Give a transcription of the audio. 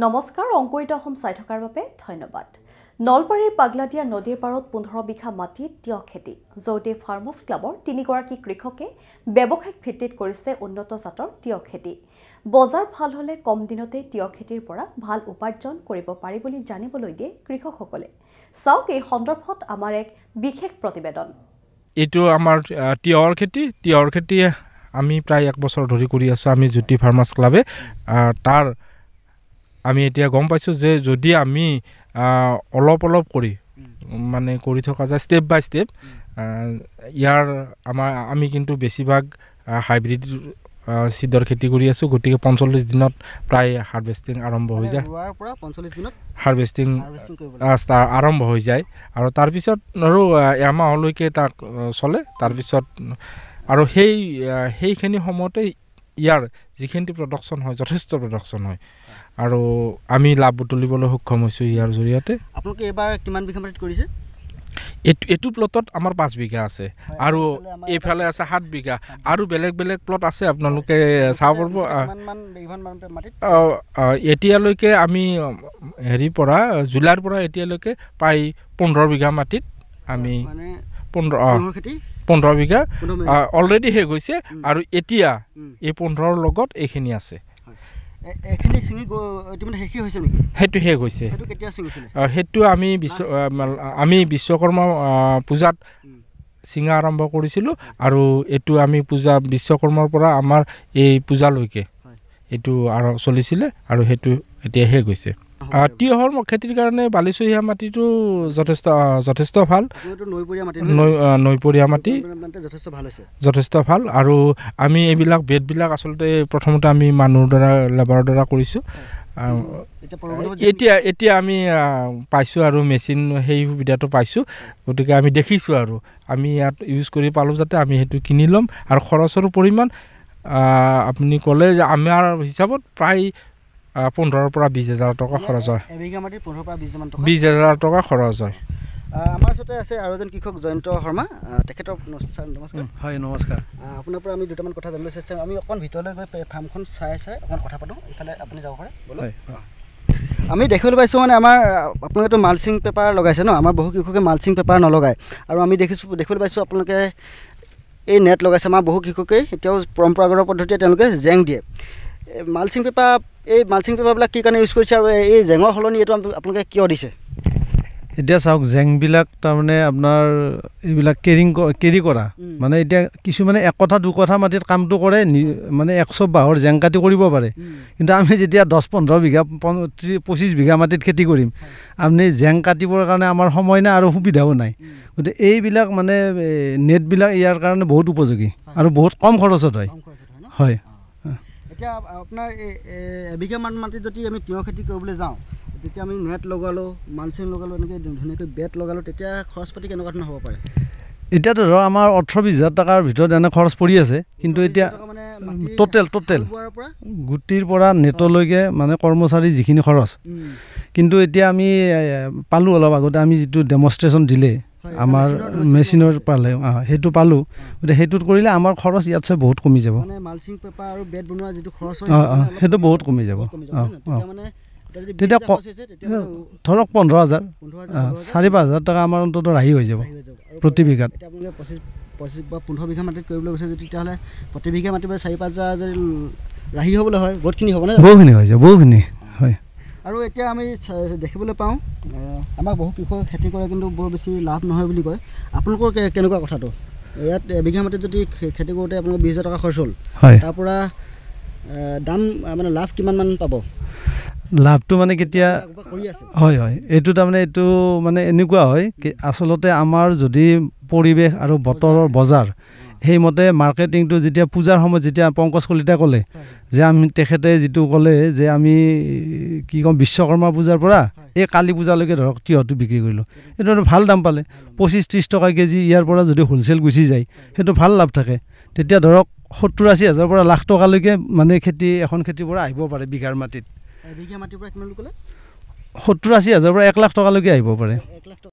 নমস্কাৰ অংকুৰিত অসম চাই থকাৰ বাবে ধন্যবাদ। নলবাৰীৰ পাগলাদিয়া নদীৰ পাৰত 15 বিঘা মাটিত তিয়হ খেতি জৌটি ফাৰ্মাৰ্ছ ক্লাবৰ 3গৰাকী কৃষকে ব্যৱসায়িক ভিত্তিত কৰিছে উন্নত জাতৰ তিয়হ খেতি। বজাৰ ভাল হলে কম দিনতে তিয়হ খেতিৰ পৰা ভাল উপাৰ্জন কৰিব পাৰি বুলি জানিবলৈ দিয়ে কৃষকসকলে। চাওক এই সন্দৰ্ভত আমাৰ এক বিশেষ প্ৰতিবেদন। এইটো আমাৰ তিয়হৰ খেতি আমি প্ৰায় 1 বছৰ ধৰি কৰি আছো আমি জৌটি ফাৰ্মাৰ্ছ ক্লাবে। তাৰ আমি এতিয়া গম পাইছো যে যদি আমি অলপ কৰি মানে কৰি থকা যায় ষ্টেপ বাই ষ্টেপ ইয়াৰ আমি কিন্তু বেছিভাগ হাইব্ৰিড সিডৰ খেতি কৰি আছো। গতিকে 45 দিনত প্ৰায় হাৰ্ভেষ্টিং আৰম্ভ হৈ যায়। হাৰ্ভেষ্টিং আৰম্ভ হৈ যায় আৰু তাৰপিছত আৰু এমাহলৈকে তাক চলে। তাৰপিছত আৰু সেইখিনি সময়তে ইয়াৰ যিখিনি প্ৰডাকশ্যন হয় যথেষ্ট প্ৰডাকশ্যন হয় আৰু আমি লাভ তুলিবলৈ সক্ষম হৈছোঁ ইয়াৰ জৰিয়তে। আপোনালোকে এবাৰ কিমান বিঘা মাটিত কৰিছে? এইটো প্লটত আমাৰ 5 বিঘা আছে আৰু এইফালে আছে 7 বিঘা আৰু বেলেগ প্লট আছে আপোনালোকে চাব পাৰিব। এতিয়ালৈকে আমি পৰা জুলাইৰ পৰা এতিয়ালৈকে প্ৰায় 15 বিঘা মাটিত আমি 15 বিঘা অলৰেডি শেষ হৈছে আৰু এতিয়া এই 15ৰ লগত এইখিনি আছে। সেইটো শেষ হৈছে। সেইটো আমি বিশ্বকৰ্মা পূজাত চিঙা আৰম্ভ কৰিছিলোঁ আৰু এইটো আমি বিশ্বকৰ্মাৰ পৰা আমাৰ এই পূজালৈকে এইটো আৰু চলিছিলে আৰু সেইটো এতিয়া শেষ হৈছে। তিয়হৰ খেতিৰ কাৰণে বালিচহীয়া মাটিটো যথেষ্ট ভাল। নৈপৰীয়া মাটি যথেষ্ট ভাল আৰু আমি এইবিলাক বেডবিলাক আচলতে প্ৰথমতে আমি মানুহৰ দ্বাৰা লেবাৰৰ দ্বাৰা কৰিছোঁ। এতিয়া আমি পাইছোঁ আৰু মেচিন সেই সুবিধাটো পাইছোঁ। গতিকে আমি দেখিছোঁ আৰু আমি ইয়াত ইউজ কৰি পালোঁ যাতে আমি সেইটো কিনি ল'ম আৰু খৰচৰ পৰিমাণ আপুনি ক'লে যে আমাৰ হিচাপত প্ৰায় 15,000 পৰা 20,000 টকা খৰচ হয়। 20,000 টকা খৰচ হয়। আমাৰ ওচৰতে আছে আৰু এজন কৃষক জয়ন্ত শৰ্মা, তেখেতৰ নমস্কাৰ। হয় নমস্কাৰ। আপোনাৰ পৰা আমি দুটামান কথা জানিবলৈ চেষ্টা কৰিম। আমি অকণ ভিতৰলৈ গৈ ফাৰ্মখন চাই অকণ কথা পাতোঁ। ইফালে আপুনি যাব পাৰে। আমি দেখিবলৈ পাইছোঁ মানে আমাৰ আপোনালোকেতো মালচিং পেপাৰ লগাইছে ন? আমাৰ বহু কৃষকে মালচিং পেপাৰ নলগায় আৰু আমি দেখিবলৈ পাইছোঁ আপোনালোকে এই নেট লগাইছে। আমাৰ বহু কৃষকেই এতিয়াও পৰম্পৰাগত পদ্ধতিৰে তেওঁলোকে জেং দিয়ে। মালচিং পেপাৰবিলাক কি কাৰণে ইউজ কৰিছে আৰু এই জেঙৰ সলনি এইটো আপোনালোকে কিয় দিছে? এতিয়া চাওক জেংবিলাক তাৰমানে আপোনাৰ এইবিলাক কেৰি কৰা মানে এতিয়া কিছুমানে 1 কথা 2 কথা মাটিত কামটো কৰে মানে 100 বাঁহৰ জেং কাটি কৰিব পাৰে। কিন্তু আমি যেতিয়া 10-15 বিঘা 25 বিঘা মাটিত খেতি কৰিম আপুনি জেং কাটিবৰ কাৰণে আমাৰ সময় নাই আৰু সুবিধাও নাই। গতিকে এইবিলাক মানে নেটবিলাক ইয়াৰ কাৰণে বহুত উপযোগী আৰু বহুত কম খৰচত হয়। হয়। এতিয়া আপোনাৰ এবিঘামান মাটিত যদি আমি তিয়হ খেতি কৰিবলৈ যাওঁ তেতিয়া আমি নেট লগালোঁ, মালচিং লগালোঁ, এনেকৈ ধুনীয়াকৈ বেট লগালোঁ, তেতিয়া খৰচ পাতি কেনেকুৱা ধৰণৰ হ'ব পাৰে? এতিয়াতো ধৰক আমাৰ 18-20,000 টকাৰ ভিতৰত এনে খৰচ পৰি আছে। কিন্তু এতিয়া টোটেল গুটিৰ পৰা নেটলৈকে মানে কৰ্মচাৰী যিখিনি খৰচ। কিন্তু এতিয়া আমি পালোঁ অলপ আগতে আমি যিটো ডেমনষ্ট্ৰেশ্যন দিলে আমাৰ মেচিনৰ পালে সেইটো পালোঁ। গতিকে সেইটোত কৰিলে আমাৰ খৰচ ইয়াতছে বহুত কমি যাব। সেইটো বহুত কমি যাব। তেতিয়া ধৰক 15,000 4-5,000 টকা আমাৰ অন্তত ৰাহি হৈ যাব প্ৰতি বিঘাত। 15 বিঘা মাটিত কৰিবলৈ গৈছে যদি তেতিয়াহ'লে প্ৰতি বিঘা মাটিৰ পৰা 4-5,000 যদি ৰাহি হ'বলৈ হয় বহুতখিনি হ'ব নে? বহুখিনি হৈ যাব, বহুখিনি হয়। আৰু এতিয়া আমি দেখিবলৈ পাওঁ আমাক বহু কৃষক খেতি কৰে কিন্তু বৰ বেছি লাভ নহয় বুলি কয়। আপোনালোকৰ কেনেকুৱা কথাটো? ইয়াত এবিঘা মাটিত যদি খেতি কৰোঁতে আপোনালোকৰ 20,000 টকা খৰচ হ'ল, তাৰ পৰা দাম মানে লাভ কিমানমান পাব? লাভটো মানে কেতিয়া হয় এইটো তাৰমানে এইটো মানে এনেকুৱা হয় আচলতে আমাৰ যদি পৰিৱেশ আৰু বতৰৰ বজাৰ সেইমতে মাৰ্কেটিংটো যেতিয়া পূজাৰ সময়ত যেতিয়া পংকজ কলিতাই ক'লে যে তেখেতে যিটো ক'লে যে আমি কি ক'ম বিশ্বকৰ্মা পূজাৰ পৰা এই কালী পূজালৈকে ধৰক তিয়হটো বিক্ৰী কৰিলোঁ, সেইটো ভাল দাম পালে। 25-30 টকা কেজি ইয়াৰ পৰা যদি হ'লচেল গুচি যায় সেইটো ভাল লাভ থাকে। তেতিয়া ধৰক 70-80 হাজাৰ পৰা লাখ টকালৈকে মানে এখন খেতিৰ পৰা আহিব পাৰে বিঘাৰ মাটিত। 70-80 হাজাৰ পৰা 1 লাখ টকালৈকে আহিব পাৰে।